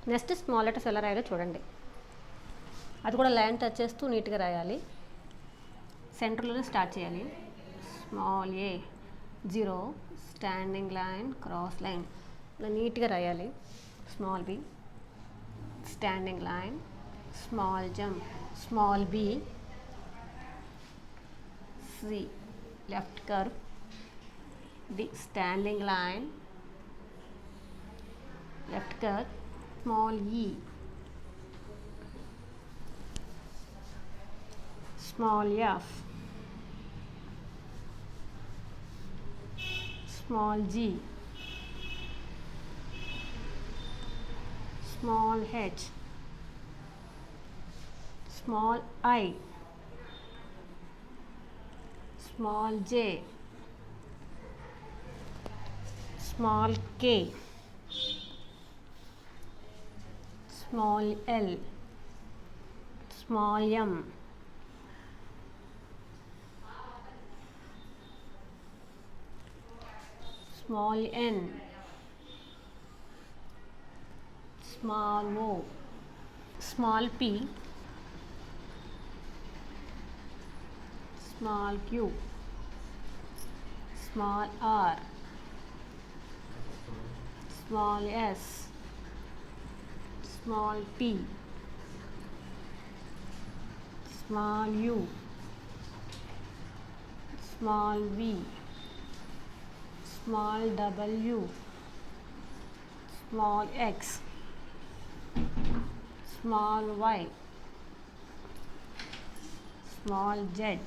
Next small letters ఎలా రాయాలో చూడండి. అది కూడా లైన్ టచ్ చేస్తూ నీట్గా రాయాలి. సెంటర్లోనే స్టార్ట్ చేయాలి. Small A, zero, standing line, cross line, ఇలా నీట్గా రాయాలి. Small B, standing line, small jump, small B, C, left curve, D, standing line, left curve, small e, small f, small g, small h, small I, small j, small k, small l, small m, small n, small o, small p, small q, small r, small s, small t, small u, small v, small w, small x, small y, small z.